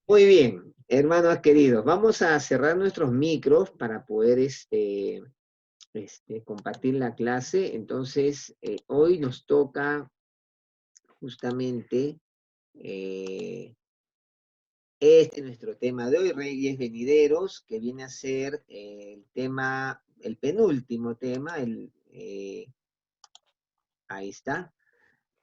Muy bien, hermanos queridos, vamos a cerrar nuestros micros para poder compartir la clase. Entonces, hoy nos toca justamente eh, este es nuestro tema de hoy, Reyes Venideros, que viene a ser el tema, el penúltimo tema, ahí está.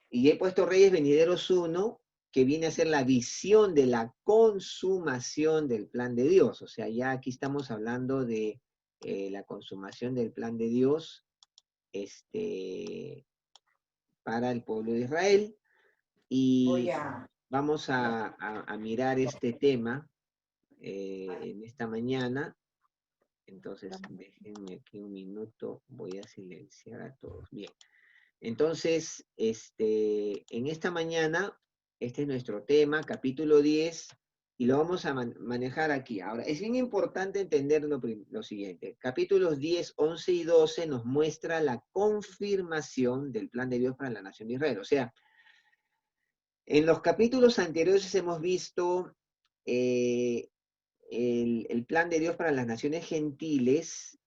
Y he puesto Reyes Venideros 1, que viene a ser la visión de la consumación del plan de Dios. O sea, ya aquí estamos hablando de la consumación del plan de Dios para el pueblo de Israel. Y vamos a mirar este tema en esta mañana. Entonces, déjenme aquí un minuto, voy a silenciar a todos. Bien. Entonces, en esta mañana, este es nuestro tema, capítulo 10, y lo vamos a manejar aquí. Ahora, es bien importante entender lo siguiente. Capítulos 10, 11 y 12 nos muestra la confirmación del plan de Dios para la nación de Israel. O sea, en los capítulos anteriores hemos visto eh, el plan de Dios para las naciones gentiles.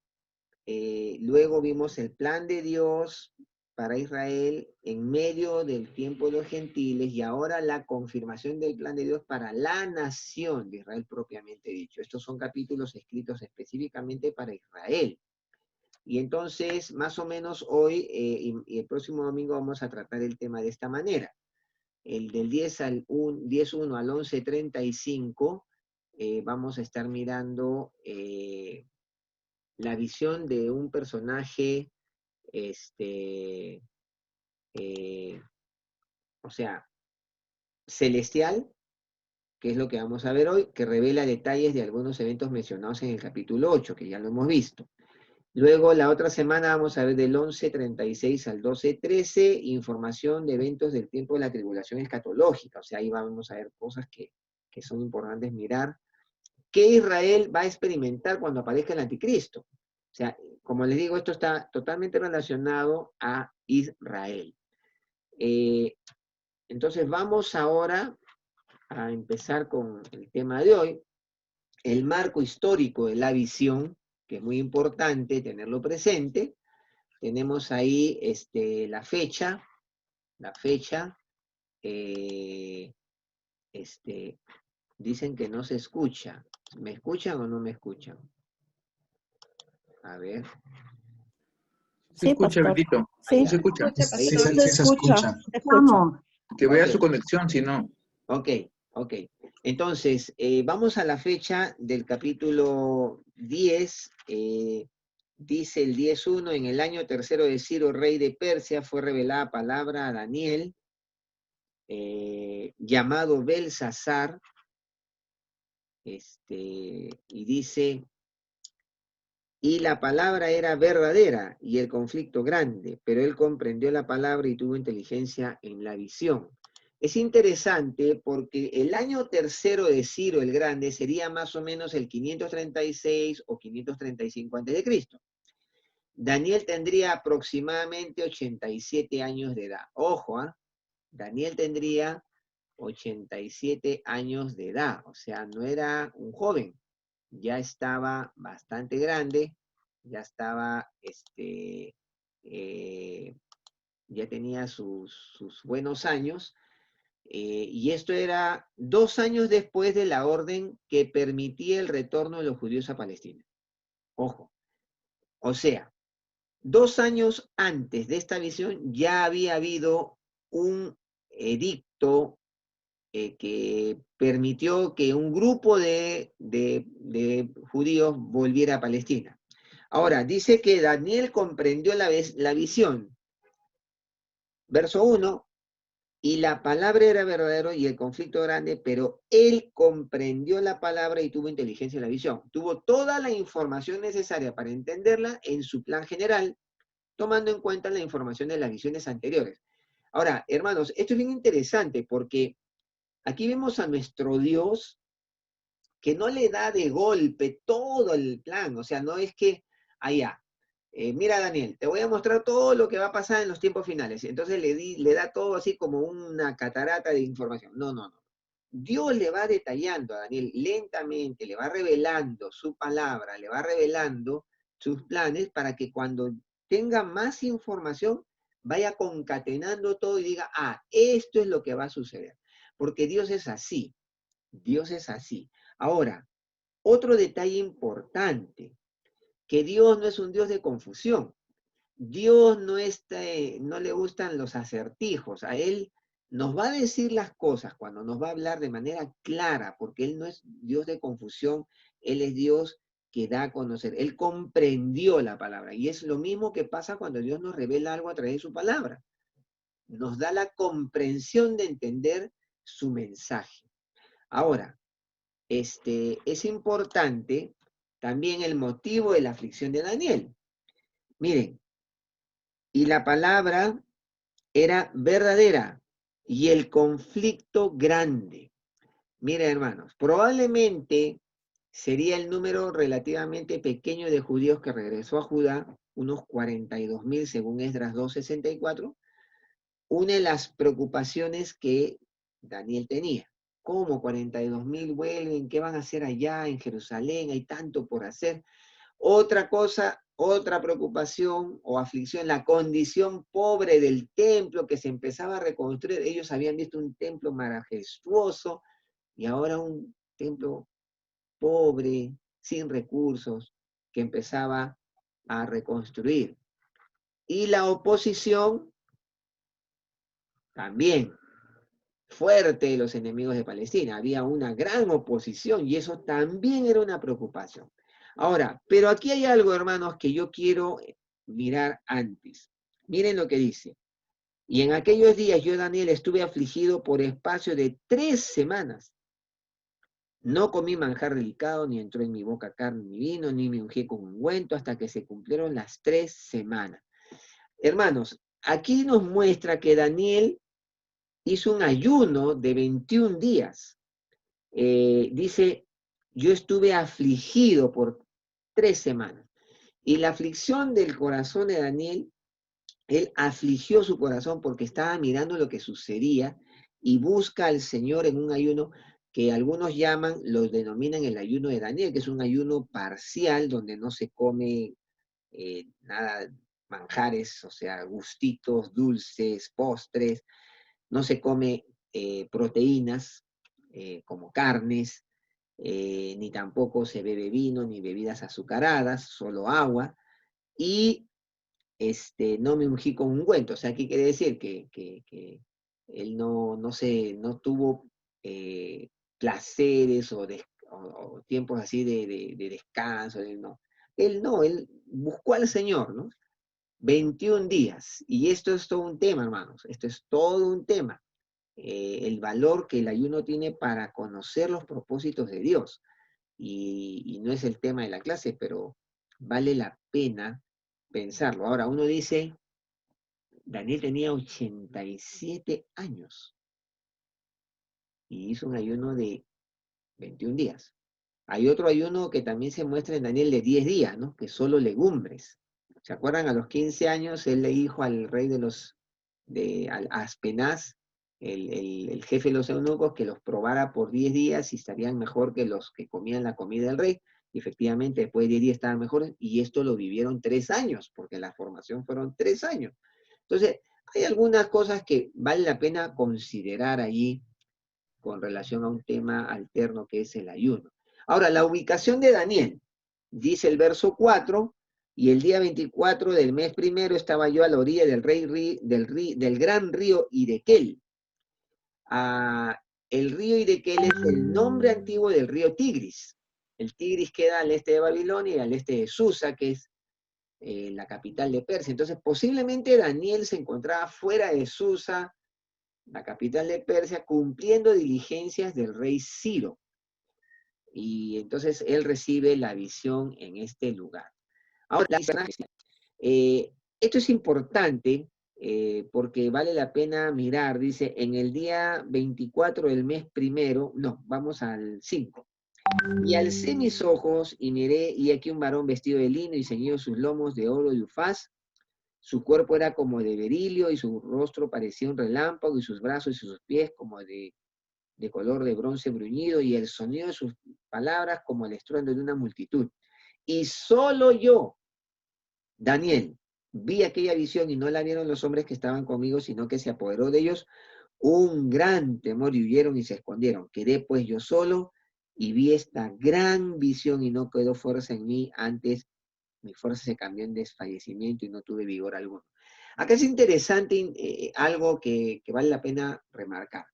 Luego vimos el plan de Dios para Israel en medio del tiempo de los gentiles y ahora la confirmación del plan de Dios para la nación de Israel propiamente dicho. Estos son capítulos escritos específicamente para Israel. Y entonces, más o menos hoy y el próximo domingo vamos a tratar el tema de esta manera. El del 10.1 al 11.35 vamos a estar mirando la visión de un personaje, o sea, celestial, que es lo que vamos a ver hoy, que revela detalles de algunos eventos mencionados en el capítulo 8, que ya lo hemos visto. Luego, la otra semana vamos a ver del 11.36 al 12.13, información de eventos del tiempo de la tribulación escatológica. O sea, ahí vamos a ver cosas que son importantes mirar. ¿Qué Israel va a experimentar cuando aparezca el anticristo? O sea, como les digo, esto está totalmente relacionado a Israel. Entonces vamos ahora a empezar con el tema de hoy, el marco histórico de la visión, que es muy importante tenerlo presente. Tenemos ahí la fecha, eh, dicen que no se escucha. ¿Me escuchan o no me escuchan? A ver. Se escucha, pastor. Benito. Sí. Se escucha. Sí, se escucha. Escuchamos. Que vea Ok. su conexión, si no. Ok. Entonces, vamos a la fecha del capítulo 10. Dice el 10.1, en el año tercero de Ciro, rey de Persia, fue revelada palabra a Daniel, llamado Belsasar, y dice, y la palabra era verdadera y el conflicto grande, pero él comprendió la palabra y tuvo inteligencia en la visión. Es interesante porque el año tercero de Ciro el Grande sería más o menos el 536 o 535 a.C. Daniel tendría aproximadamente 87 años de edad. Ojo, Daniel tendría 87 años de edad, o sea, no era un joven, ya estaba bastante grande, ya estaba, ya tenía sus buenos años, y esto era 2 años después de la orden que permitía el retorno de los judíos a Palestina. Ojo, o sea, 2 años antes de esta visión ya había habido un edicto que permitió que un grupo de judíos volviera a Palestina. Ahora, dice que Daniel comprendió la visión. Verso 1, y la palabra era verdadero y el conflicto grande, pero él comprendió la palabra y tuvo inteligencia en la visión. Tuvo toda la información necesaria para entenderla en su plan general, tomando en cuenta la información de las visiones anteriores. Ahora, hermanos, esto es bien interesante porque aquí vemos a nuestro Dios que no le da de golpe todo el plan, o sea, no es que, allá, mira Daniel, te voy a mostrar todo lo que va a pasar en los tiempos finales, entonces le da todo así como una catarata de información. No. Dios le va detallando a Daniel lentamente, le va revelando su palabra, le va revelando sus planes para que cuando tenga más información vaya concatenando todo y diga, ah, esto es lo que va a suceder. Porque Dios es así, Dios es así. Ahora, otro detalle importante, que Dios no es un Dios de confusión. Dios no le gustan los acertijos. A Él nos va a decir las cosas cuando nos va a hablar de manera clara, porque Él no es Dios de confusión, Él es Dios que da a conocer. Él comprendió la palabra. Y es lo mismo que pasa cuando Dios nos revela algo a través de su palabra. Nos da la comprensión de entender su mensaje. Ahora, es importante también el motivo de la aflicción de Daniel. Miren, y la palabra era verdadera y el conflicto grande. Miren, hermanos, probablemente sería el número relativamente pequeño de judíos que regresó a Judá, unos 42.000 según Esdras 2:64, una de las preocupaciones que Daniel tenía. ¿Cómo 42.000 vuelven? ¿Qué van a hacer allá en Jerusalén? Hay tanto por hacer. Otra cosa, otra preocupación o aflicción, la condición pobre del templo que se empezaba a reconstruir. Ellos habían visto un templo majestuoso y ahora un templo pobre, sin recursos, que empezaba a reconstruir. Y la oposición también fuerte de los enemigos de Palestina. Había una gran oposición y eso también era una preocupación. Ahora, pero aquí hay algo, hermanos, que yo quiero mirar antes. Miren lo que dice. Y en aquellos días yo, Daniel, estuve afligido por espacio de 3 semanas. No comí manjar delicado, ni entró en mi boca carne ni vino, ni me ungí con ungüento, hasta que se cumplieron las 3 semanas. Hermanos, aquí nos muestra que Daniel hizo un ayuno de 21 días. Dice, yo estuve afligido por 3 semanas. Y la aflicción del corazón de Daniel, él afligió su corazón porque estaba mirando lo que sucedía y busca al Señor en un ayuno que algunos llaman, los denominan el ayuno de Daniel, que es un ayuno parcial donde no se come nada, manjares, o sea, gustitos, dulces, postres, no se come proteínas como carnes, ni tampoco se bebe vino ni bebidas azucaradas, solo agua, y no me ungí con ungüento. O sea, ¿qué quiere decir? Que él no tuvo placeres o tiempos así de descanso. Él buscó al Señor, ¿no? 21 días. Y esto es todo un tema, hermanos. Esto es todo un tema. El valor que el ayuno tiene para conocer los propósitos de Dios. Y no es el tema de la clase, pero vale la pena pensarlo. Ahora, uno dice, Daniel tenía 87 años y hizo un ayuno de 21 días. Hay otro ayuno que también se muestra en Daniel de 10 días, ¿no? Que solo legumbres. ¿Se acuerdan? A los 15 años él le dijo al rey a Aspenaz, el jefe de los eunucos, que los probara por 10 días y estarían mejor que los que comían la comida del rey. Y efectivamente, después de 10 días estaban mejores, y esto lo vivieron 3 años, porque la formación fueron 3 años. Entonces, hay algunas cosas que vale la pena considerar allí con relación a un tema alterno que es el ayuno. Ahora, la ubicación de Daniel, dice el verso 4, y el día 24 del mes primero estaba yo a la orilla del gran río Hiddekel. El río Hiddekel es el nombre antiguo del río Tigris. El Tigris queda al este de Babilonia y al este de Susa, que es la capital de Persia. Entonces, posiblemente Daniel se encontraba fuera de Susa, la capital de Persia, cumpliendo diligencias del rey Ciro. Y entonces él recibe la visión en este lugar. Ahora, esto es importante porque vale la pena mirar. Dice, en el día 24 del mes primero, no, vamos al 5. Y alcé mis ojos y miré, y aquí un varón vestido de lino y ceñido sus lomos de oro y ufaz. Su cuerpo era como de berilio y su rostro parecía un relámpago y sus brazos y sus pies como de de color de bronce bruñido, y el sonido de sus palabras como el estruendo de una multitud. Y solo yo, Daniel, vi aquella visión, y no la vieron los hombres que estaban conmigo, sino que se apoderó de ellos un gran temor, y huyeron y se escondieron. Quedé pues yo solo, y vi esta gran visión, y no quedó fuerza en mí. Antes mi fuerza se cambió en desfallecimiento, y no tuve vigor alguno. Acá es interesante algo que vale la pena remarcar.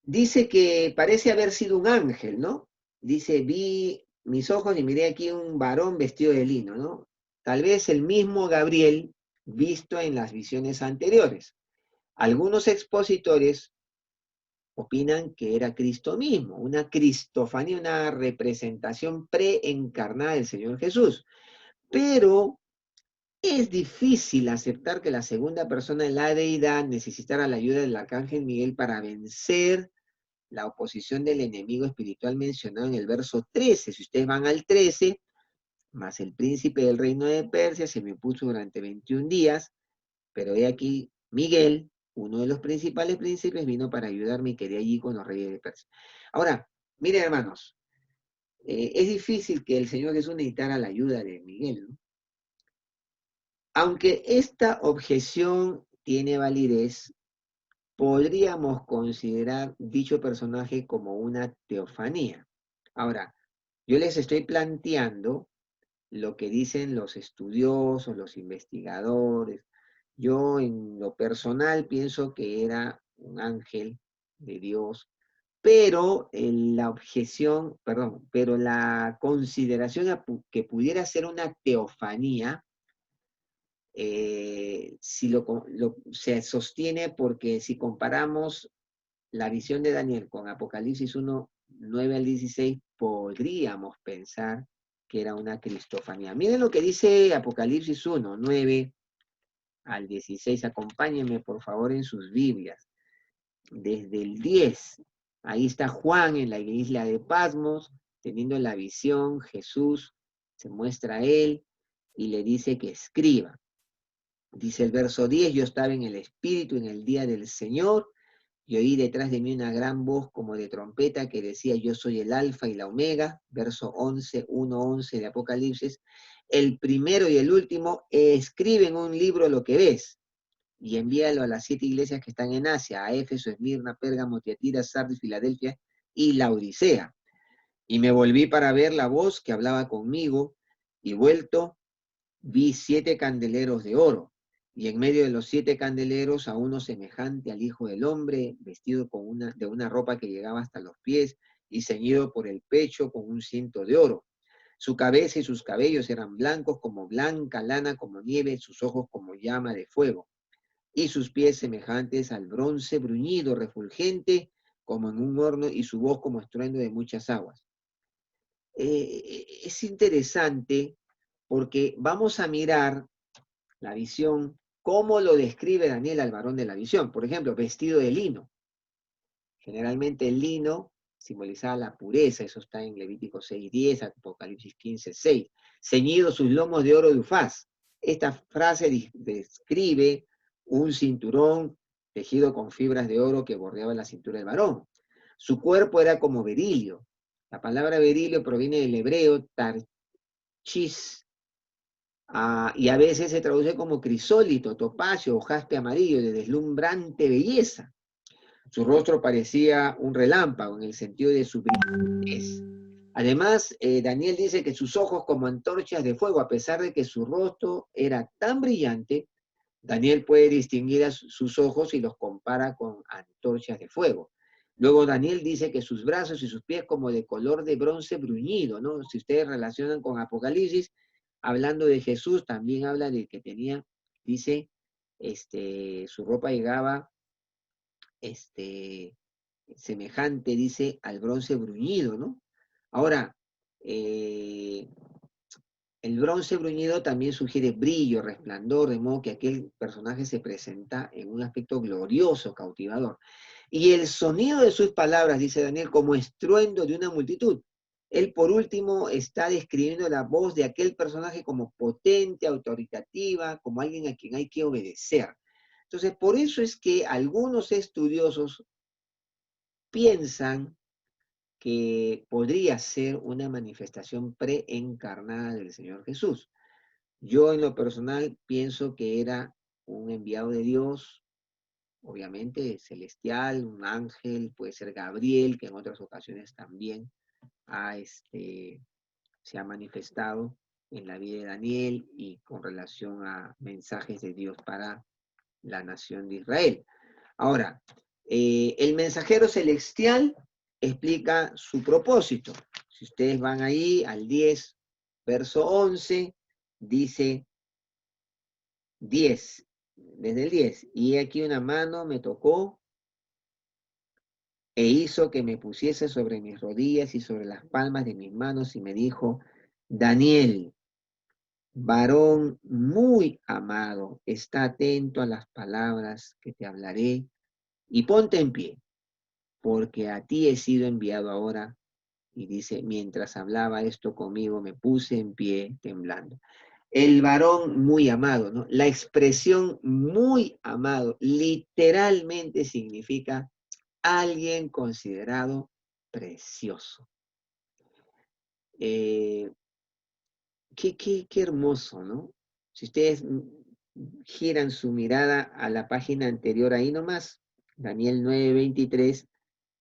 Dice que parece haber sido un ángel, ¿no? Dice, vi mis ojos y miré aquí un varón vestido de lino, ¿no? Tal vez el mismo Gabriel visto en las visiones anteriores. Algunos expositores opinan que era Cristo mismo, una cristofanía, una representación preencarnada del Señor Jesús. Pero es difícil aceptar que la segunda persona de la deidad necesitara la ayuda del arcángel Miguel para vencer la oposición del enemigo espiritual mencionado en el verso 13. Si ustedes van al 13, más el príncipe del reino de Persia se me opuso durante 21 días, pero he aquí Miguel, uno de los principales príncipes, vino para ayudarme y quedé allí con los reyes de Persia. Ahora, miren hermanos, es difícil que el Señor Jesús necesitara la ayuda de Miguel, ¿no? Aunque esta objeción tiene validez, podríamos considerar dicho personaje como una teofanía. Ahora, yo les estoy planteando lo que dicen los estudiosos, los investigadores. Yo en lo personal pienso que era un ángel de Dios, pero la objeción, perdón, pero la consideración que pudiera ser una teofanía, si se sostiene porque si comparamos la visión de Daniel con Apocalipsis 1, 9 al 16, podríamos pensar que era una cristofanía. Miren lo que dice Apocalipsis 1, 9 al 16. Acompáñenme, por favor, en sus Biblias. Desde el 10, ahí está Juan en la isla de Patmos, teniendo la visión. Jesús se muestra a él y le dice que escriba. Dice el verso 10, yo estaba en el Espíritu en el día del Señor, y oí detrás de mí una gran voz como de trompeta que decía, yo soy el alfa y la omega, verso 11, 1:11 de Apocalipsis, el primero y el último. Escribe en un libro lo que ves, y envíalo a las 7 iglesias que están en Asia, a Éfeso, Esmirna, Pérgamo, Tiatira, Sardis, Filadelfia y Laodicea. Y me volví para ver la voz que hablaba conmigo, y vuelto vi 7 candeleros de oro, y en medio de los 7 candeleros a uno semejante al Hijo del Hombre, vestido de una ropa que llegaba hasta los pies, y ceñido por el pecho con un cinto de oro. Su cabeza y sus cabellos eran blancos como blanca lana, como nieve, sus ojos como llama de fuego, y sus pies semejantes al bronce bruñido, refulgente como en un horno, y su voz como estruendo de muchas aguas. Es interesante porque vamos a mirar la visión, cómo lo describe Daniel al varón de la visión. Por ejemplo, vestido de lino. Generalmente el lino simbolizaba la pureza, eso está en Levítico 6:10, Apocalipsis 15:6. Ceñido sus lomos de oro de Ufaz. Esta frase describe un cinturón tejido con fibras de oro que bordeaba la cintura del varón. Su cuerpo era como berilio. La palabra berilio proviene del hebreo tarchis, y a veces se traduce como crisólito, topacio o jaspe amarillo, de deslumbrante belleza. Su rostro parecía un relámpago en el sentido de su brillantez. Además, Daniel dice que sus ojos como antorchas de fuego, a pesar de que su rostro era tan brillante, Daniel puede distinguir a sus ojos y los compara con antorchas de fuego. Luego Daniel dice que sus brazos y sus pies como de color de bronce bruñido, ¿no? Si ustedes relacionan con Apocalipsis, hablando de Jesús, también habla de que tenía, dice, su ropa llegaba, semejante, dice, al bronce bruñido, ¿no? Ahora, el bronce bruñido también sugiere brillo, resplandor, de modo que aquel personaje se presenta en un aspecto glorioso, cautivador. Y el sonido de sus palabras, dice Daniel, como estruendo de una multitud. Él, por último, está describiendo la voz de aquel personaje como potente, autoritativa, como alguien a quien hay que obedecer. Entonces, por eso es que algunos estudiosos piensan que podría ser una manifestación preencarnada del Señor Jesús. Yo en lo personal pienso que era un enviado de Dios, obviamente celestial, un ángel, puede ser Gabriel, que en otras ocasiones también se ha manifestado en la vida de Daniel y con relación a mensajes de Dios para la nación de Israel. Ahora, el mensajero celestial explica su propósito. Si ustedes van ahí al 10, verso 11, dice 10, desde el 10, y aquí una mano me tocó e hizo que me pusiese sobre mis rodillas y sobre las palmas de mis manos y me dijo, Daniel, varón muy amado, está atento a las palabras que te hablaré y ponte en pie, porque a ti he sido enviado ahora. Y dice, mientras hablaba esto conmigo, me puse en pie temblando. El varón muy amado, ¿no? La expresión muy amado literalmente significa alguien considerado precioso. Qué hermoso, ¿no? Si ustedes giran su mirada a la página anterior, ahí nomás, Daniel 9:23,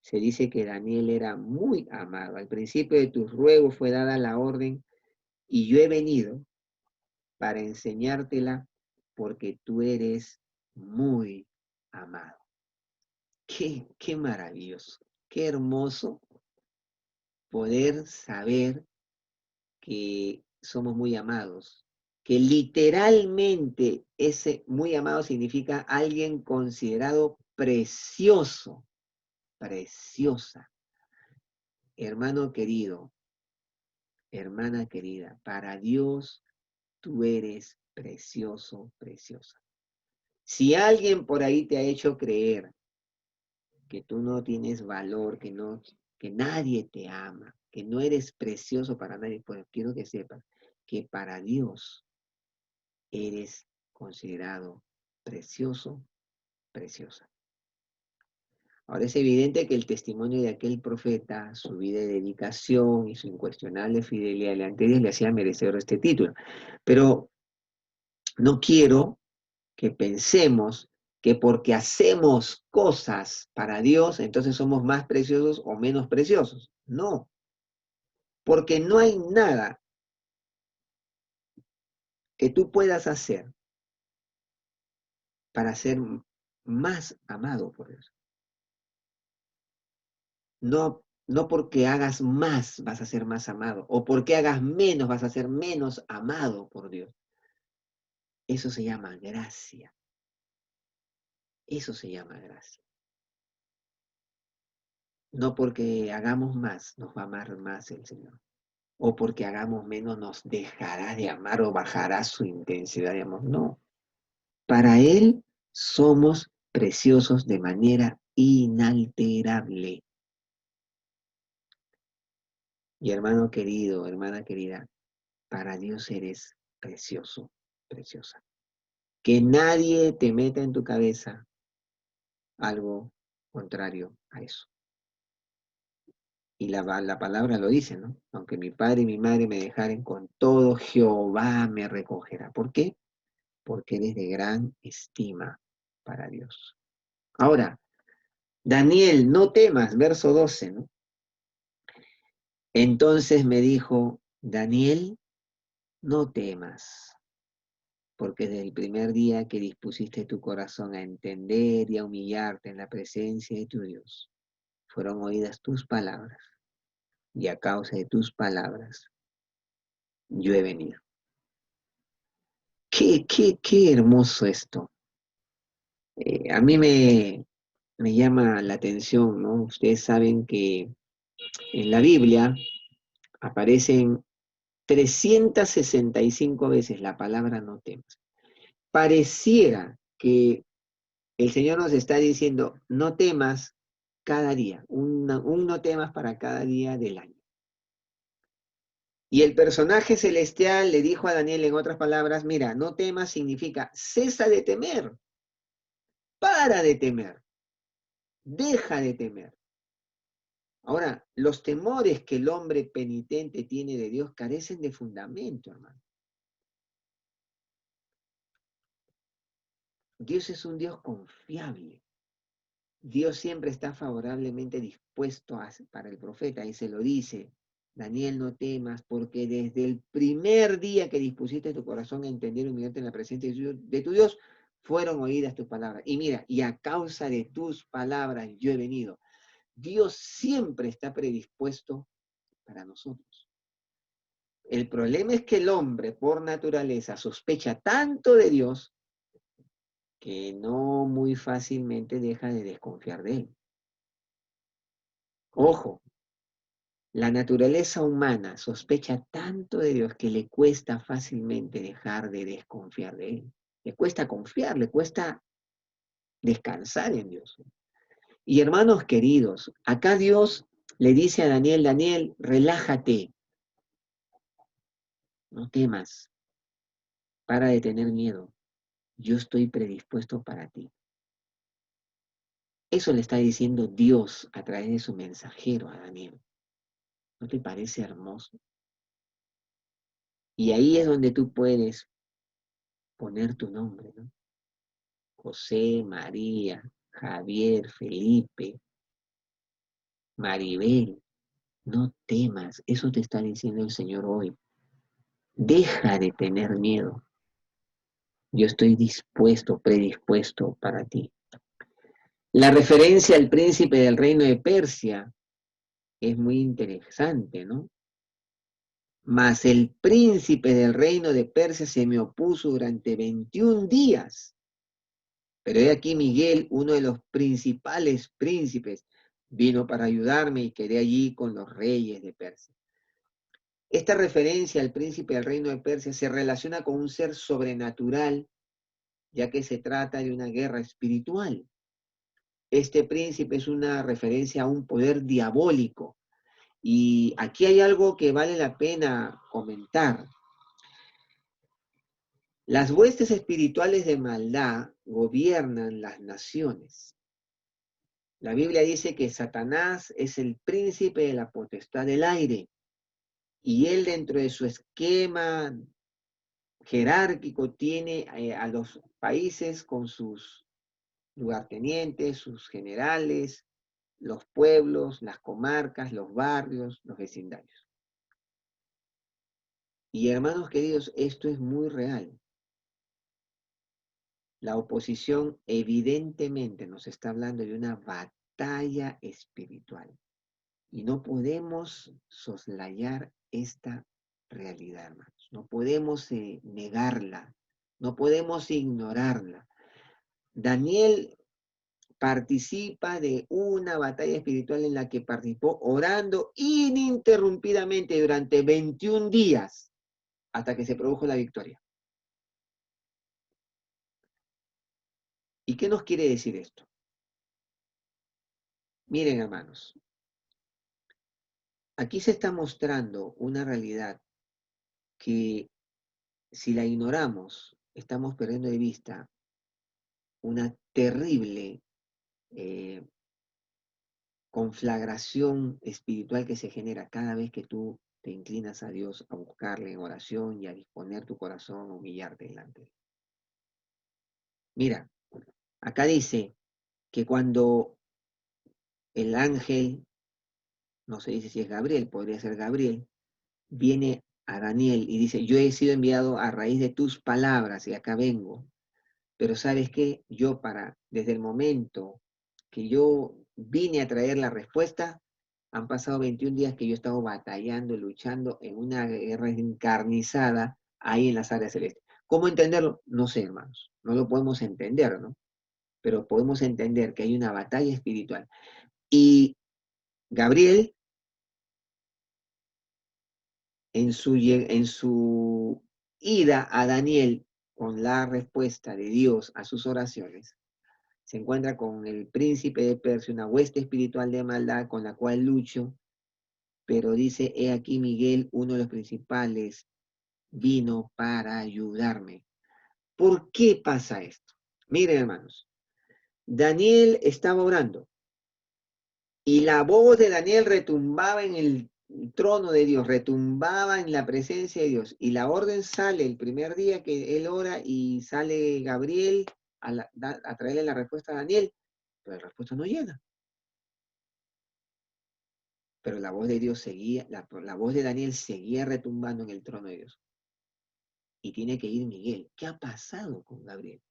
se dice que Daniel era muy amado. Al principio de tus ruegos fue dada la orden y yo he venido para enseñártela porque tú eres muy amado. Qué maravilloso, qué hermoso poder saber que somos muy amados, que literalmente ese muy amado significa alguien considerado precioso, preciosa. Hermano querido, hermana querida, para Dios tú eres precioso, preciosa. Si alguien por ahí te ha hecho creer que tú no tienes valor, que nadie te ama, que no eres precioso para nadie, pues quiero que sepas que para Dios eres considerado precioso, preciosa. Ahora es evidente que el testimonio de aquel profeta, su vida de dedicación y su incuestionable fidelidad delante de Dios le hacía merecedor este título. Pero no quiero que pensemos que porque hacemos cosas para Dios, entonces somos más preciosos o menos preciosos. No, porque no hay nada que tú puedas hacer para ser más amado por Dios. No, no porque hagas más vas a ser más amado, o porque hagas menos vas a ser menos amado por Dios. Eso se llama gracia. Eso se llama gracia. No porque hagamos más nos va a amar más el Señor. O porque hagamos menos nos dejará de amar o bajará su intensidad de amor. No. Para Él somos preciosos de manera inalterable. Y hermano querido, hermana querida, para Dios eres precioso, preciosa. Que nadie te meta en tu cabeza algo contrario a eso. Y la palabra lo dice, ¿no? Aunque mi padre y mi madre me dejaren, con todo Jehová me recogerá. ¿Por qué? Porque eres de gran estima para Dios. Ahora, Daniel, no temas, verso 12, ¿no? Entonces me dijo, Daniel, no temas, porque desde el primer día que dispusiste tu corazón a entender y a humillarte en la presencia de tu Dios, fueron oídas tus palabras, y a causa de tus palabras yo he venido. Qué hermoso esto. A mí me llama la atención, ¿no? Ustedes saben que en la Biblia aparecen 365 veces la palabra no temas. Pareciera que el Señor nos está diciendo, no temas cada día, un no temas para cada día del año. Y el personaje celestial le dijo a Daniel en otras palabras, mira, no temas significa cesa de temer, para de temer, deja de temer. Ahora, los temores que el hombre penitente tiene de Dios carecen de fundamento, hermano. Dios es un Dios confiable. Dios siempre está favorablemente dispuesto para el profeta, y se lo dice: Daniel, no temas, porque desde el primer día que dispusiste tu corazón a entender y humillarte en la presencia de tu Dios, fueron oídas tus palabras. Y mira, y a causa de tus palabras yo he venido. Dios siempre está predispuesto para nosotros. El problema es que el hombre, por naturaleza, sospecha tanto de Dios que no muy fácilmente deja de desconfiar de él. Ojo, la naturaleza humana sospecha tanto de Dios que le cuesta fácilmente dejar de desconfiar de él. Le cuesta confiar, le cuesta descansar en Dios. Y hermanos queridos, acá Dios le dice a Daniel: Daniel, relájate, no temas, para de tener miedo, yo estoy predispuesto para ti. Eso le está diciendo Dios a través de su mensajero a Daniel. ¿No te parece hermoso? Y ahí es donde tú puedes poner tu nombre, ¿no? José, María, Javier, Felipe, Maribel, no temas, eso te está diciendo el Señor hoy. Deja de tener miedo. Yo estoy dispuesto, predispuesto para ti. La referencia al príncipe del reino de Persia es muy interesante, ¿no? Mas el príncipe del reino de Persia se me opuso durante 21 días. Pero he aquí Miguel, uno de los principales príncipes, vino para ayudarme y quedé allí con los reyes de Persia. Esta referencia al príncipe del reino de Persia se relaciona con un ser sobrenatural, ya que se trata de una guerra espiritual. Este príncipe es una referencia a un poder diabólico. Y aquí hay algo que vale la pena comentar. Las huestes espirituales de maldad gobiernan las naciones. La Biblia dice que Satanás es el príncipe de la potestad del aire, y él, dentro de su esquema jerárquico, tiene a los países con sus lugartenientes, sus generales, los pueblos, las comarcas, los barrios, los vecindarios. Y hermanos queridos, esto es muy real. La oposición evidentemente nos está hablando de una batalla espiritual. Y no podemos soslayar esta realidad, hermanos. No podemos negarla. No podemos ignorarla. Daniel participa de una batalla espiritual en la que participó orando ininterrumpidamente durante 21 días hasta que se produjo la victoria. ¿Y qué nos quiere decir esto? Miren, hermanos, aquí se está mostrando una realidad que, si la ignoramos, estamos perdiendo de vista una terrible conflagración espiritual que se genera cada vez que tú te inclinas a Dios a buscarle en oración y a disponer tu corazón a humillarte delante de él. Mira, acá dice que cuando el ángel, no se dice si es Gabriel, podría ser Gabriel, viene a Daniel y dice: yo he sido enviado a raíz de tus palabras y acá vengo. Pero ¿sabes qué? Desde el momento que yo vine a traer la respuesta, han pasado 21 días que yo he estado batallando, luchando en una guerra encarnizada ahí en las áreas celestes. ¿Cómo entenderlo? No sé, hermanos. No lo podemos entender, ¿no? Pero podemos entender que hay una batalla espiritual. Y Gabriel, en su ida a Daniel con la respuesta de Dios a sus oraciones, se encuentra con el príncipe de Persia, una hueste espiritual de maldad con la cual lucho, pero dice: he aquí Miguel, uno de los principales, vino para ayudarme. ¿Por qué pasa esto? Miren, hermanos, Daniel estaba orando Y la voz de Daniel retumbaba en el trono de Dios, retumbaba en la presencia de Dios. Y la orden sale el primer día que él ora y sale Gabriel a traerle la respuesta a Daniel, pero la respuesta no llega. Pero la voz de Dios seguía, la voz de Daniel seguía retumbando en el trono de Dios. Y tiene que ir Miguel. ¿Qué ha pasado con Gabriel?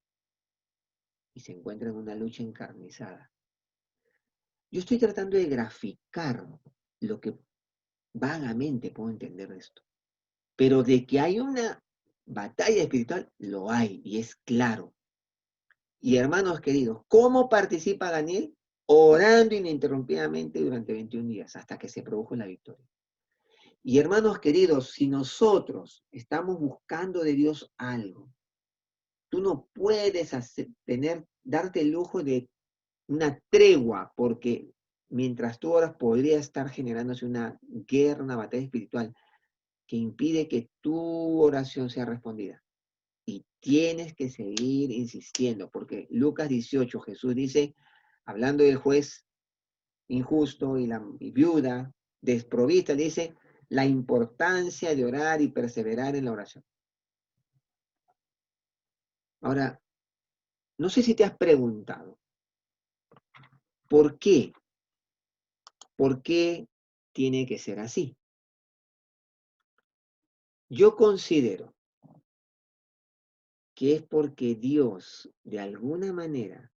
Y se encuentra en una lucha encarnizada. Yo estoy tratando de graficar lo que vagamente puedo entender de esto. Pero de que hay una batalla espiritual, lo hay, y es claro. Y hermanos queridos, ¿cómo participa Daniel? Orando ininterrumpidamente durante 21 días, hasta que se produjo la victoria. Y hermanos queridos, si nosotros estamos buscando de Dios algo, tú no puedes darte el lujo de una tregua, porque mientras tú oras podría estar generándose una guerra, una batalla espiritual que impide que tu oración sea respondida. Y tienes que seguir insistiendo, porque Lucas 18, Jesús dice, hablando del juez injusto y la viuda desprovista, dice la importancia de orar y perseverar en la oración. Ahora, no sé si te has preguntado, ¿por qué? ¿Por qué tiene que ser así? Yo considero que es porque Dios, de alguna manera,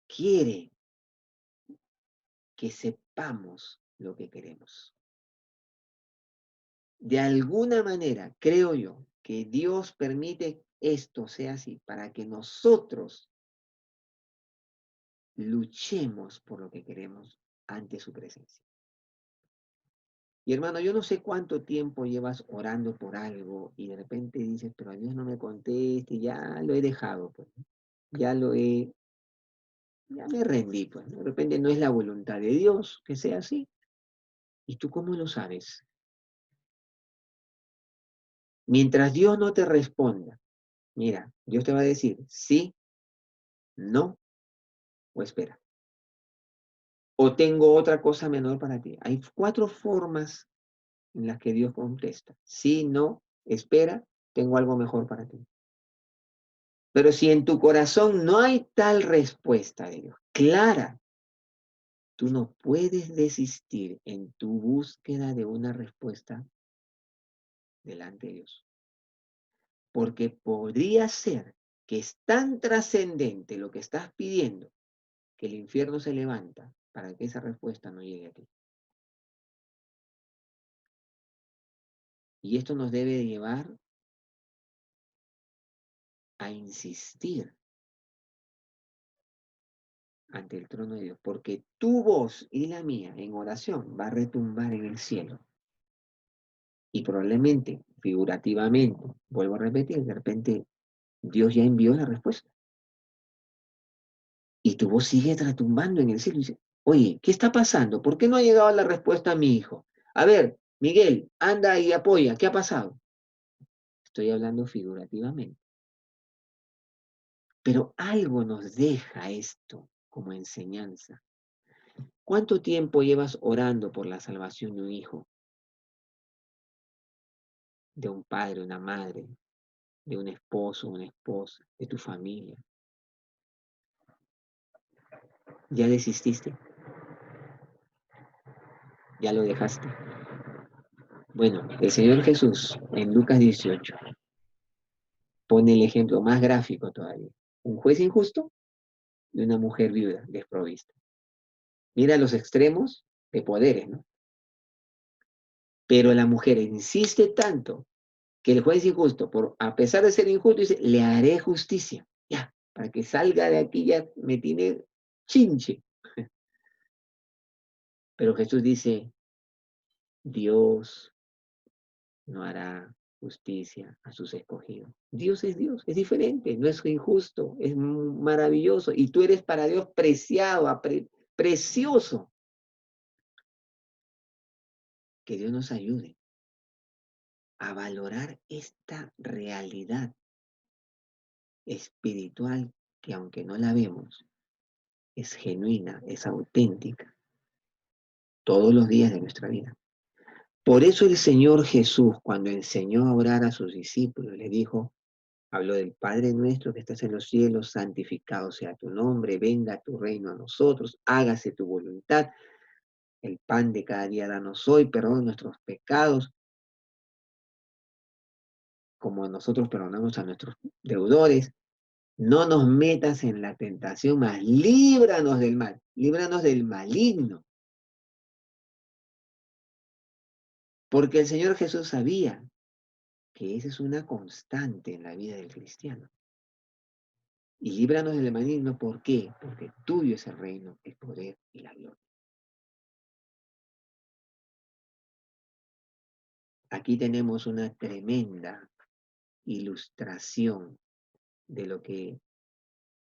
quiere que sepamos lo que queremos. De alguna manera, creo yo, que Dios permite esto sea así para que nosotros luchemos por lo que queremos ante su presencia. Y hermano, yo no sé cuánto tiempo llevas orando por algo y de repente dices, pero a Dios no me conteste, ya lo he dejado, pues, ya me rendí, pues, de repente no es la voluntad de Dios que sea así. ¿Y tú cómo lo sabes? Mientras Dios no te responda, mira, Dios te va a decir sí, no o espera. O tengo otra cosa menor para ti. Hay 4 formas en las que Dios contesta. Sí, no, espera, tengo algo mejor para ti. Pero si en tu corazón no hay tal respuesta de Dios clara, tú no puedes desistir en tu búsqueda de una respuesta delante de Dios. Porque podría ser que es tan trascendente lo que estás pidiendo que el infierno se levanta para que esa respuesta no llegue a ti. Y esto nos debe llevar a insistir ante el trono de Dios, porque tu voz y la mía en oración va a retumbar en el cielo. Y probablemente, figurativamente, vuelvo a repetir, de repente Dios ya envió la respuesta. Y tu voz sigue retumbando en el cielo y dice, oye, ¿qué está pasando? ¿Por qué no ha llegado la respuesta a mi hijo? A ver, Miguel, anda y apoya, ¿qué ha pasado? Estoy hablando figurativamente. Pero algo nos deja esto como enseñanza. ¿Cuánto tiempo llevas orando por la salvación de un hijo, de un padre, una madre, de un esposo, una esposa, de tu familia? ¿Ya desististe? ¿Ya lo dejaste? Bueno, el Señor Jesús en Lucas 18 pone el ejemplo más gráfico todavía. Un juez injusto y una mujer viuda desprovista. Mira los extremos de poderes, ¿no? Pero la mujer insiste tanto que el juez injusto, a pesar de ser injusto, dice, le haré justicia. Ya, para que salga de aquí ya me tiene chinche. Pero Jesús dice, Dios no hará justicia a sus escogidos. Dios, es diferente, no es injusto, es maravilloso. Y tú eres para Dios preciado, precioso. Que Dios nos ayude a valorar esta realidad espiritual que aunque no la vemos, es genuina, es auténtica, todos los días de nuestra vida. Por eso el Señor Jesús, cuando enseñó a orar a sus discípulos, le dijo, habló del Padre nuestro que estás en los cielos, santificado sea tu nombre, venga tu reino a nosotros, hágase tu voluntad, el pan de cada día danos hoy, perdona nuestros pecados, como nosotros perdonamos a nuestros deudores. No nos metas en la tentación, mas líbranos del mal, líbranos del maligno. Porque el Señor Jesús sabía que esa es una constante en la vida del cristiano. Y líbranos del maligno, ¿por qué? Porque tuyo es el reino, el poder y la gloria. Aquí tenemos una tremenda ilustración de lo que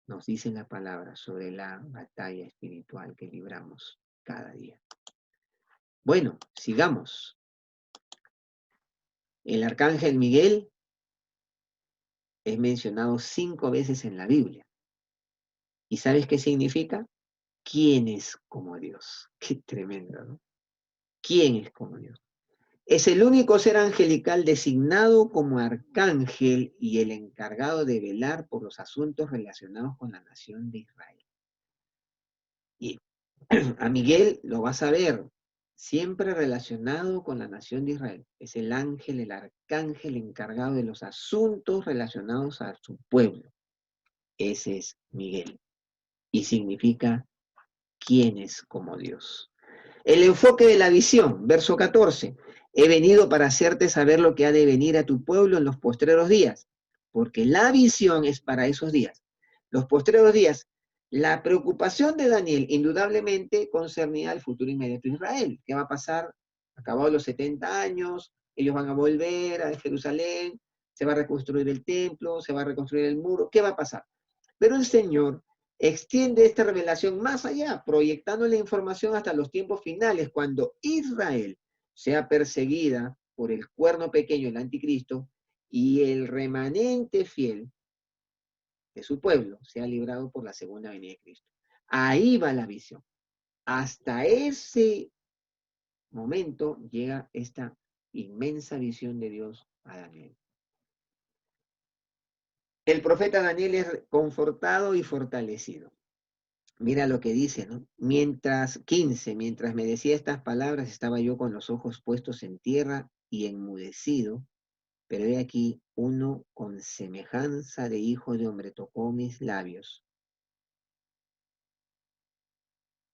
nos dice la palabra sobre la batalla espiritual que libramos cada día. Bueno, sigamos. El arcángel Miguel es mencionado 5 veces en la Biblia. ¿Y sabes qué significa? ¿Quién es como Dios? Qué tremendo, ¿no? ¿Quién es como Dios? Es el único ser angelical designado como arcángel y el encargado de velar por los asuntos relacionados con la nación de Israel. Y a Miguel lo vas a ver siempre relacionado con la nación de Israel. Es el ángel, el arcángel encargado de los asuntos relacionados a su pueblo. Ese es Miguel. Y significa quién es como Dios. El enfoque de la visión, verso 14. He venido para hacerte saber lo que ha de venir a tu pueblo en los postreros días, porque la visión es para esos días. Los postreros días, la preocupación de Daniel indudablemente concernía al futuro inmediato de Israel. ¿Qué va a pasar? Acabados los 70 años, ellos van a volver a Jerusalén, se va a reconstruir el templo, se va a reconstruir el muro. ¿Qué va a pasar? Pero el Señor extiende esta revelación más allá, proyectando la información hasta los tiempos finales, cuando Israel sea perseguida por el cuerno pequeño, el anticristo, y el remanente fiel de su pueblo sea librado por la segunda venida de Cristo. Ahí va la visión. Hasta ese momento llega esta inmensa visión de Dios a Daniel. El profeta Daniel es confortado y fortalecido. Mira lo que dice, ¿no? Mientras me decía estas palabras, estaba yo con los ojos puestos en tierra y enmudecido, pero he aquí uno con semejanza de hijo de hombre tocó mis labios.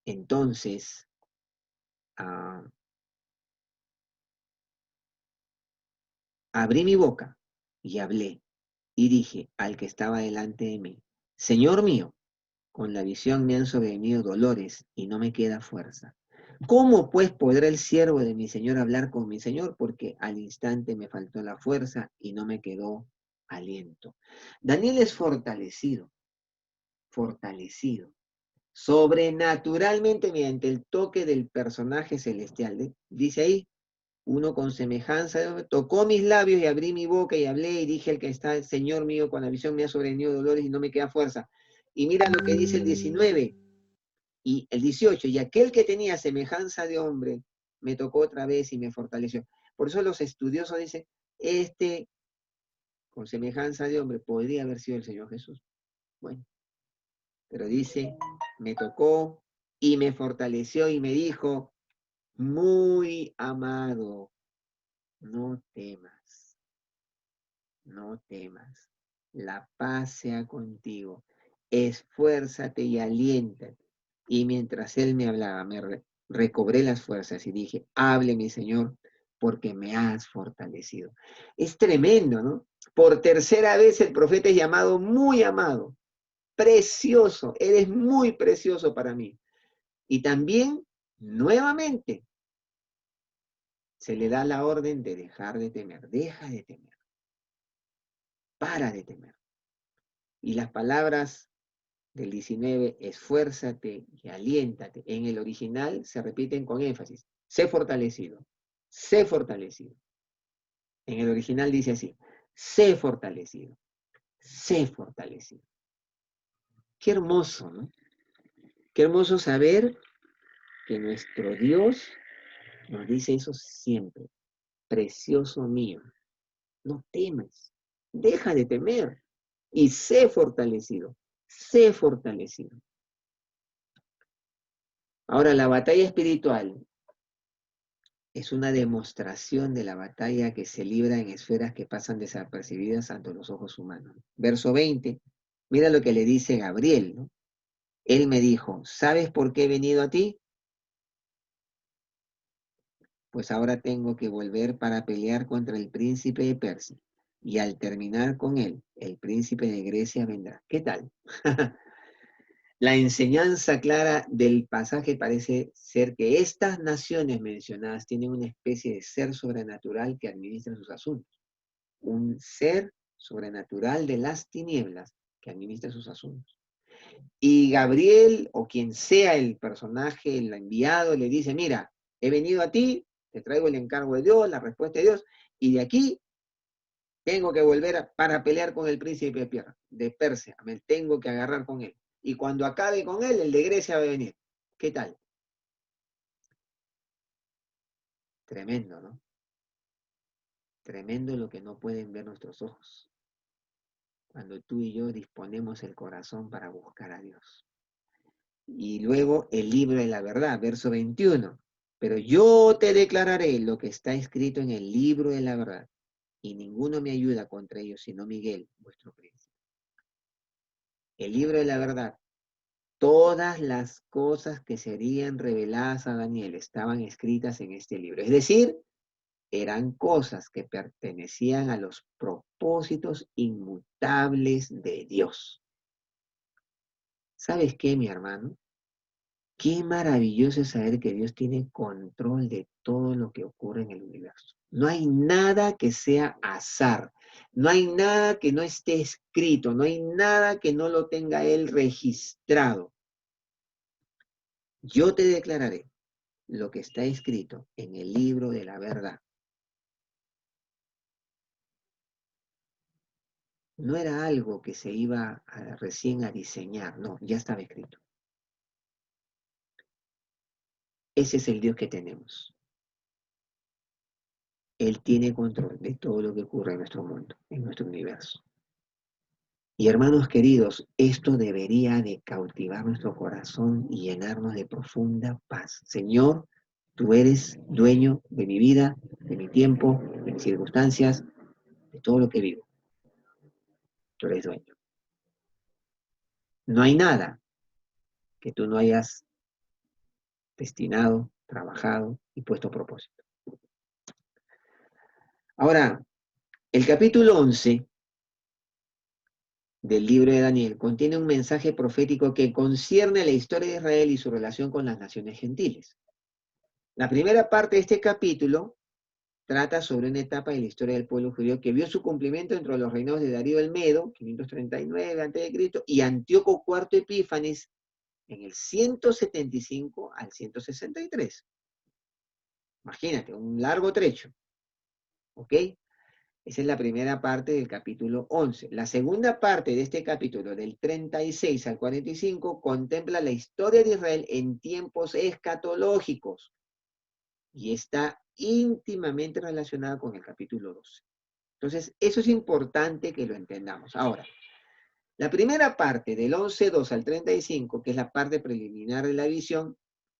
Entonces, abrí mi boca y hablé y dije al que estaba delante de mí, Señor mío, con la visión me han sobrevenido dolores y no me queda fuerza. ¿Cómo pues podrá el siervo de mi Señor hablar con mi Señor? Porque al instante me faltó la fuerza y no me quedó aliento. Daniel es fortalecido, sobrenaturalmente mediante el toque del personaje celestial. Dice ahí, uno con semejanza, tocó mis labios y abrí mi boca y hablé y dije al que está, Señor mío, con la visión me ha sobrevenido dolores y no me queda fuerza. Y mira lo que dice el 19 y el 18, y aquel que tenía semejanza de hombre me tocó otra vez y me fortaleció. Por eso los estudiosos dicen, con semejanza de hombre podría haber sido el Señor Jesús. Bueno, pero dice, me tocó y me fortaleció y me dijo, muy amado, no temas, no temas, la paz sea contigo, esfuérzate y aliéntate. Y mientras él me hablaba, recobré las fuerzas y dije, hable mi Señor, porque me has fortalecido. Es tremendo, ¿no? Por tercera vez el profeta es llamado muy amado, precioso, eres muy precioso para mí. Y también, nuevamente, se le da la orden de dejar de temer, deja de temer, para de temer. Y las palabras del 19, esfuérzate y aliéntate, en el original se repiten con énfasis, sé fortalecido, sé fortalecido. En el original dice así, sé fortalecido, sé fortalecido. Qué hermoso, ¿no? Qué hermoso saber que nuestro Dios nos dice eso siempre. Precioso mío, no temas, deja de temer y sé fortalecido, sé fortalecido. Ahora, la batalla espiritual es una demostración de la batalla que se libra en esferas que pasan desapercibidas ante los ojos humanos. Verso 20, mira lo que le dice Gabriel, ¿no? Él me dijo, ¿sabes por qué he venido a ti? Pues ahora tengo que volver para pelear contra el príncipe de Persia. Y al terminar con él, el príncipe de Grecia vendrá. ¿Qué tal? La enseñanza clara del pasaje parece ser que estas naciones mencionadas tienen una especie de ser sobrenatural que administra sus asuntos. Un ser sobrenatural de las tinieblas que administra sus asuntos. Y Gabriel, o quien sea el personaje, el enviado, le dice, mira, he venido a ti, te traigo el encargo de Dios, la respuesta de Dios, y de aquí tengo que volver para pelear con el príncipe de Persia, me tengo que agarrar con él. Y cuando acabe con él, el de Grecia va a venir. ¿Qué tal? Tremendo, ¿no? Tremendo lo que no pueden ver nuestros ojos. Cuando tú y yo disponemos el corazón para buscar a Dios. Y luego el libro de la verdad, verso 21. Pero yo te declararé lo que está escrito en el libro de la verdad. Y ninguno me ayuda contra ellos, sino Miguel, vuestro príncipe. El libro de la verdad. Todas las cosas que serían reveladas a Daniel estaban escritas en este libro. Es decir, eran cosas que pertenecían a los propósitos inmutables de Dios. ¿Sabes qué, mi hermano? Qué maravilloso es saber que Dios tiene control de todo lo que ocurre en el universo. No hay nada que sea azar. No hay nada que no esté escrito. No hay nada que no lo tenga Él registrado. Yo te declararé lo que está escrito en el libro de la verdad. No era algo que se iba recién a diseñar, no, ya estaba escrito. Ese es el Dios que tenemos. Él tiene control de todo lo que ocurre en nuestro mundo, en nuestro universo. Y hermanos queridos, esto debería de cautivar nuestro corazón y llenarnos de profunda paz. Señor, tú eres dueño de mi vida, de mi tiempo, de mis circunstancias, de todo lo que vivo. Tú eres dueño. No hay nada que tú no hayas destinado, trabajado y puesto propósito. Ahora, el capítulo 11 del libro de Daniel contiene un mensaje profético que concierne a la historia de Israel y su relación con las naciones gentiles. La primera parte de este capítulo trata sobre una etapa de la historia del pueblo judío que vio su cumplimiento entre los reinados de Darío el Medo, 539 a.C., y Antíoco IV Epífanes en el 175 al 163. Imagínate, un largo trecho. ¿Ok? Esa es la primera parte del capítulo 11. La segunda parte de este capítulo, del 36 al 45, contempla la historia de Israel en tiempos escatológicos y está íntimamente relacionada con el capítulo 12. Entonces, eso es importante que lo entendamos. Ahora, la primera parte del 11.2 al 35, que es la parte preliminar de la visión,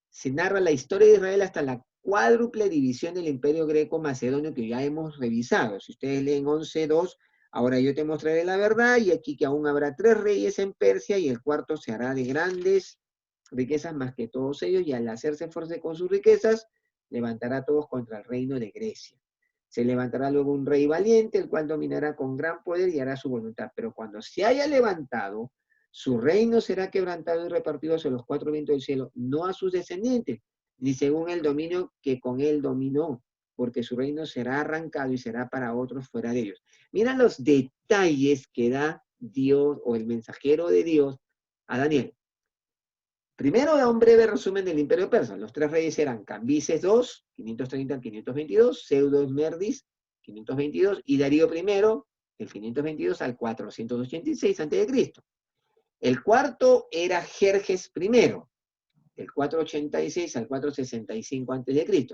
se narra la historia de Israel hasta la cuádruple división del imperio greco-macedonio que ya hemos revisado. Si ustedes leen 11.2, ahora yo te mostraré la verdad, y aquí que aún habrá 3 reyes en Persia, y el cuarto se hará de grandes riquezas más que todos ellos, y al hacerse fuerte con sus riquezas, levantará a todos contra el reino de Grecia. Se levantará luego un rey valiente, el cual dominará con gran poder y hará su voluntad. Pero cuando se haya levantado, su reino será quebrantado y repartido hacia los 4 vientos del cielo, no a sus descendientes, ni según el dominio que con él dominó, porque su reino será arrancado y será para otros fuera de ellos. Mira los detalles que da Dios o el mensajero de Dios a Daniel. Primero da un breve resumen del imperio persa. Los 3 reyes eran Cambises II, 530 al 522, Pseudo-Esmerdis, 522, y Darío I, del 522 al 486 a.C. El cuarto era Jerjes I, del 486 al 465 a.C.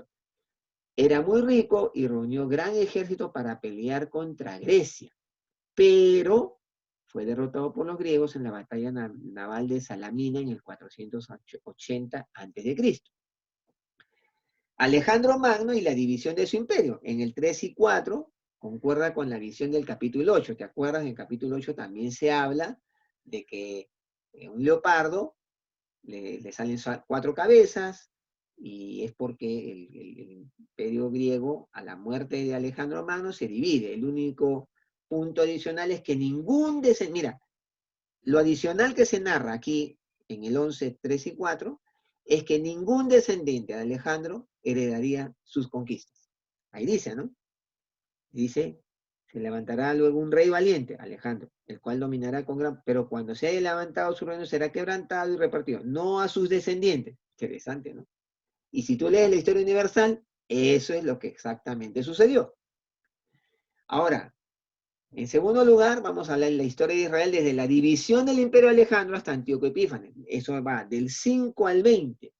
Era muy rico y reunió gran ejército para pelear contra Grecia, pero fue derrotado por los griegos en la batalla naval de Salamina en el 480 a.C. Alejandro Magno y la división de su imperio. En el 3 y 4 concuerda con la visión del capítulo 8. ¿Te acuerdas? En el capítulo 8 también se habla de que un leopardo le salen 4 cabezas, y es porque el imperio griego, a la muerte de Alejandro Magno, se divide. El único punto adicional es que ningún descendiente, mira, lo adicional que se narra aquí en el 11, 3 y 4, es que ningún descendiente de Alejandro heredaría sus conquistas. Ahí dice, ¿no? Dice, se levantará luego un rey valiente, Alejandro, el cual dominará con gran... Pero cuando se haya levantado su reino será quebrantado y repartido, no a sus descendientes. Interesante, ¿no? Y si tú lees la historia universal, eso es lo que exactamente sucedió. Ahora, en segundo lugar, vamos a hablar de la historia de Israel desde la división del Imperio Alejandro hasta Antíoco Epífanes. Eso va del 5 al 20.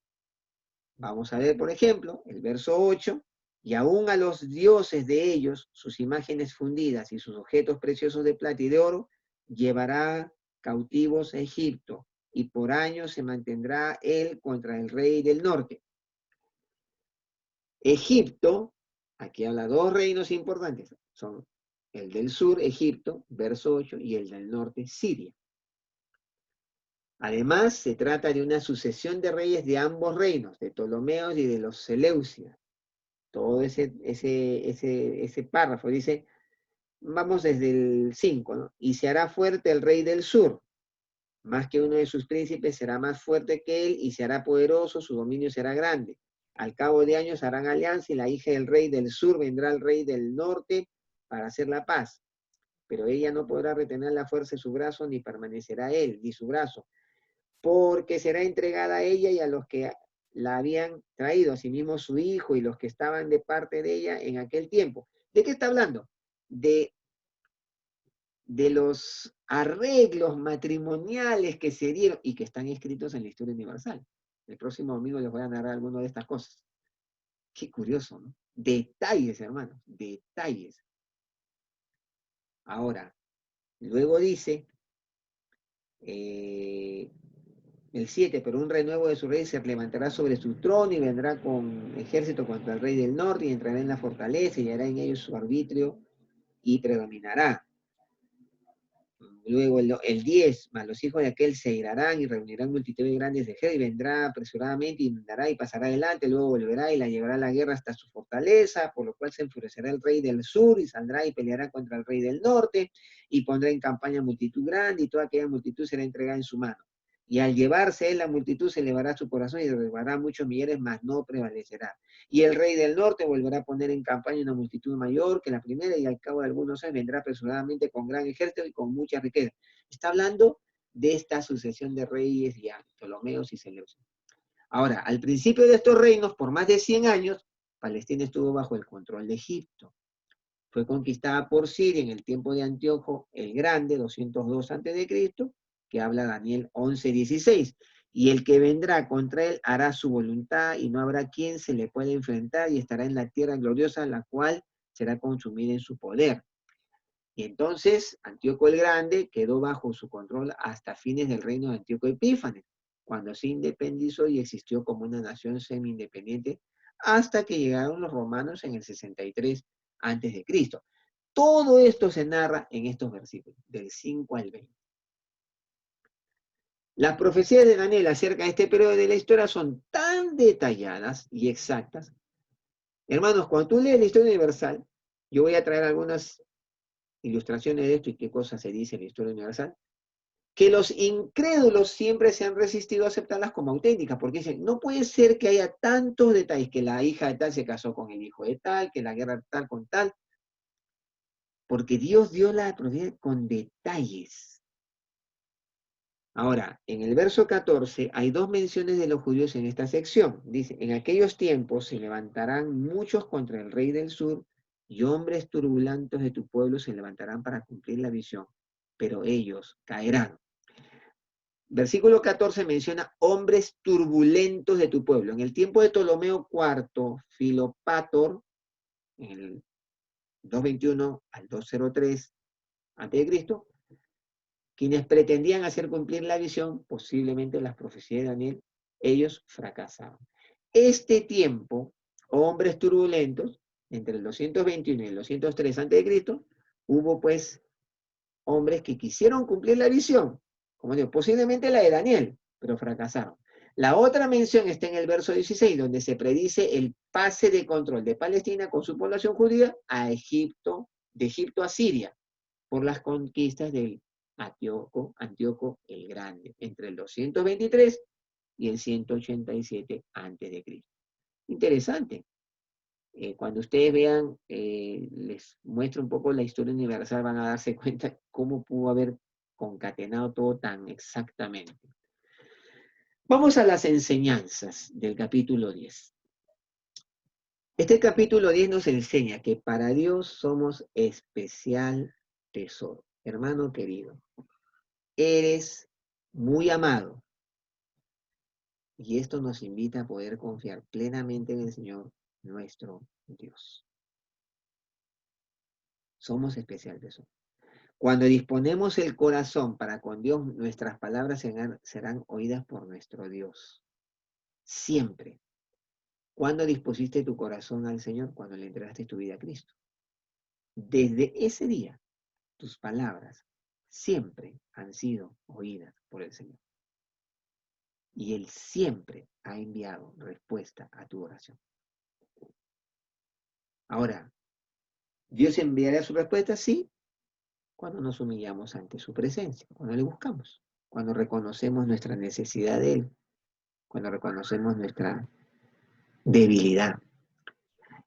Vamos a ver, por ejemplo, el verso 8. Y aún a los dioses de ellos, sus imágenes fundidas y sus objetos preciosos de plata y de oro, llevará cautivos a Egipto, y por años se mantendrá él contra el rey del norte. Egipto, aquí habla dos reinos importantes, son el del sur, Egipto, verso 8, y el del norte, Siria. Además, se trata de una sucesión de reyes de ambos reinos, de Ptolomeos y de los Seleucidas. Todo ese párrafo dice, vamos desde el 5, ¿no? Y se hará fuerte el rey del sur, más que uno de sus príncipes será más fuerte que él y se hará poderoso, su dominio será grande. Al cabo de años harán alianza y la hija del rey del sur vendrá al rey del norte para hacer la paz. Pero ella no podrá retener la fuerza de su brazo, ni permanecerá él, ni su brazo, porque será entregada a ella y a los que la habían traído, asimismo su hijo y los que estaban de parte de ella en aquel tiempo. ¿De qué está hablando? De los arreglos matrimoniales que se dieron y que están escritos en la historia universal. El próximo domingo les voy a narrar algunas de estas cosas. Qué curioso, ¿no? Detalles, hermanos, detalles. Ahora, luego dice, el 7, pero un renuevo de su rey se levantará sobre su trono y vendrá con ejército contra el rey del norte y entrará en la fortaleza y hará en ellos su arbitrio y predominará. Luego el 10, más los hijos de aquel se irán y reunirán multitud de grandes ejércitos y vendrá apresuradamente y inundará y pasará adelante, luego volverá y la llevará a la guerra hasta su fortaleza, por lo cual se enfurecerá el rey del sur y saldrá y peleará contra el rey del norte y pondrá en campaña multitud grande y toda aquella multitud será entregada en su mano. Y al llevarse él la multitud se elevará su corazón y derribará muchos millares, mas no prevalecerá. Y el rey del norte volverá a poner en campaña una multitud mayor que la primera, y al cabo de algunos años vendrá apresuradamente con gran ejército y con mucha riqueza. Está hablando de esta sucesión de reyes y Ptolomeos y Seleucidas. Ahora, al principio de estos reinos, por más de 100 años, Palestina estuvo bajo el control de Egipto. Fue conquistada por Siria en el tiempo de Antíoco el Grande, 202 a.C., que habla Daniel 11:16. Y el que vendrá contra él hará su voluntad y no habrá quien se le pueda enfrentar y estará en la tierra gloriosa, la cual será consumida en su poder. Y entonces Antíoco el Grande quedó bajo su control hasta fines del reino de Antíoco Epífanes, cuando se independizó y existió como una nación semi-independiente hasta que llegaron los romanos en el 63 a.C. Todo esto se narra en estos versículos, del 5 al 20. Las profecías de Daniel acerca de este periodo de la historia son tan detalladas y exactas. Hermanos, cuando tú lees la historia universal, yo voy a traer algunas ilustraciones de esto y qué cosas se dice en la historia universal, que los incrédulos siempre se han resistido a aceptarlas como auténticas, porque dicen, no puede ser que haya tantos detalles, que la hija de tal se casó con el hijo de tal, que la guerra tal con tal, porque Dios dio la profecía con detalles. Ahora, en el verso 14 hay dos menciones de los judíos en esta sección. Dice, en aquellos tiempos se levantarán muchos contra el rey del sur y hombres turbulentos de tu pueblo se levantarán para cumplir la visión, pero ellos caerán. Versículo 14 menciona hombres turbulentos de tu pueblo. En el tiempo de Ptolomeo IV, Filopátor, en el 221 al 203 a.C., quienes pretendían hacer cumplir la visión, posiblemente las profecías de Daniel, ellos fracasaron. Este tiempo, hombres turbulentos, entre el 221 y el 203 a.C., hubo pues hombres que quisieron cumplir la visión, como digo, posiblemente la de Daniel, pero fracasaron. La otra mención está en el verso 16, donde se predice el pase de control de Palestina con su población judía a Egipto, de Egipto a Siria, por las conquistas del Antíoco el Grande, entre el 223 y el 187 a.C. Interesante. Cuando ustedes vean, les muestro un poco la historia universal, van a darse cuenta cómo pudo haber concatenado todo tan exactamente. Vamos a las enseñanzas del capítulo 10. Este capítulo 10 nos enseña que para Dios somos especial tesoro. Hermano querido, eres muy amado. Y esto nos invita a poder confiar plenamente en el Señor, nuestro Dios. Somos especial tesoro. Cuando disponemos el corazón para con Dios, nuestras palabras serán oídas por nuestro Dios. Siempre. ¿Cuándo dispusiste tu corazón al Señor? Cuando le entregaste tu vida a Cristo. Desde ese día, tus palabras siempre han sido oídas por el Señor. Y Él siempre ha enviado respuesta a tu oración. Ahora, ¿Dios enviará su respuesta? Sí, cuando nos humillamos ante su presencia, cuando le buscamos, cuando reconocemos nuestra necesidad de Él, cuando reconocemos nuestra debilidad.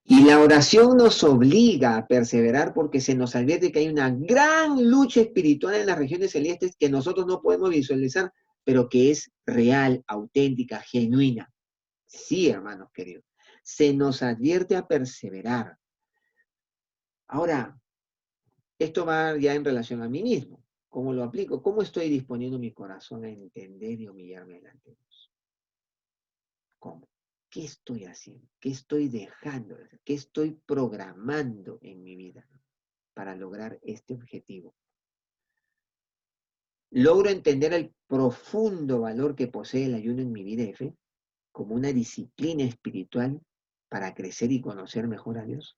Y la oración nos obliga a perseverar porque se nos advierte que hay una gran lucha espiritual en las regiones celestes que nosotros no podemos visualizar, pero que es real, auténtica, genuina. Sí, hermanos queridos, se nos advierte a perseverar. Ahora, esto va ya en relación a mí mismo. ¿Cómo lo aplico? ¿Cómo estoy disponiendo mi corazón a entender y humillarme delante de Dios? ¿Cómo? ¿Qué estoy haciendo? ¿Qué estoy dejando de hacer? ¿Qué estoy programando en mi vida para lograr este objetivo? ¿Logro entender el profundo valor que posee el ayuno en mi vida de fe como una disciplina espiritual para crecer y conocer mejor a Dios?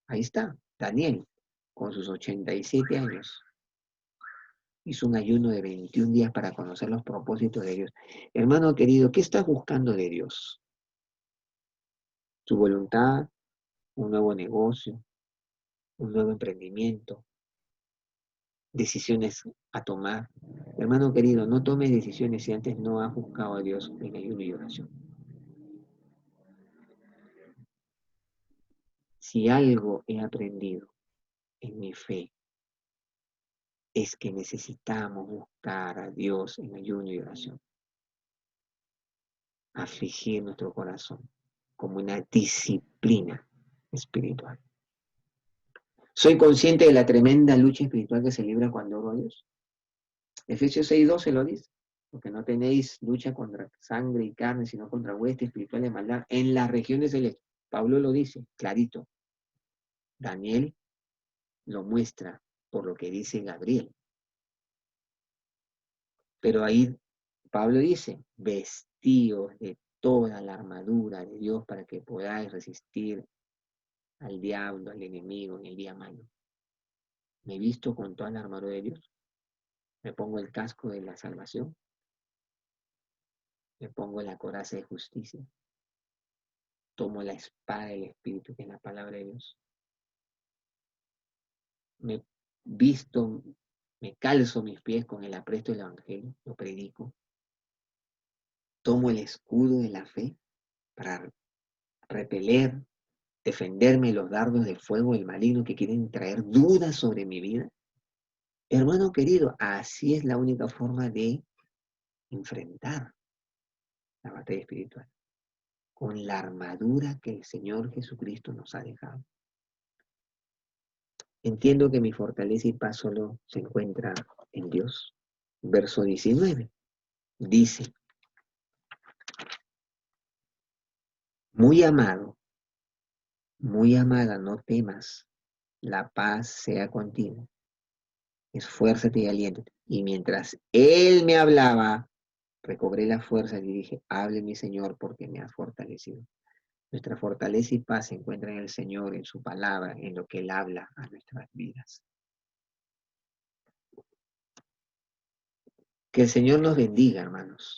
Ahí está, Daniel, con sus 87 años. Hizo un ayuno de 21 días para conocer los propósitos de Dios. Hermano querido, ¿qué estás buscando de Dios? ¿Tu voluntad? ¿Un nuevo negocio? ¿Un nuevo emprendimiento? ¿Decisiones a tomar? Hermano querido, no tomes decisiones si antes no has buscado a Dios en ayuno y oración. Si algo he aprendido en mi fe, es que necesitamos buscar a Dios en ayuno y oración. Afligir nuestro corazón como una disciplina espiritual. Soy consciente de la tremenda lucha espiritual que se libra cuando oro a Dios. Efesios 6:12 lo dice, porque no tenéis lucha contra sangre y carne, sino contra huestes espirituales de maldad en las regiones celestes. Pablo lo dice, clarito. Daniel lo muestra por lo que dice Gabriel. Pero ahí Pablo dice, vestíos de toda la armadura de Dios para que podáis resistir al diablo, al enemigo en el día malo. Me visto con toda la armadura de Dios. Me pongo el casco de la salvación. Me pongo la coraza de justicia. Tomo la espada del Espíritu, que es la palabra de Dios. Me visto, me calzo mis pies con el apresto del Evangelio, lo predico. Tomo el escudo de la fe para repeler, defenderme los dardos de fuego del maligno que quieren traer dudas sobre mi vida. Hermano querido, así es la única forma de enfrentar la batalla espiritual, con la armadura que el Señor Jesucristo nos ha dejado. Entiendo que mi fortaleza y paz solo se encuentra en Dios. Verso 19. Dice, muy amado, muy amada, no temas, la paz sea contigo. Esfuérzate y aliéntate. Y mientras él me hablaba, recobré la fuerza y dije, hable mi Señor porque me ha fortalecido. Nuestra fortaleza y paz se encuentran en el Señor, en su palabra, en lo que Él habla a nuestras vidas. Que el Señor nos bendiga, hermanos.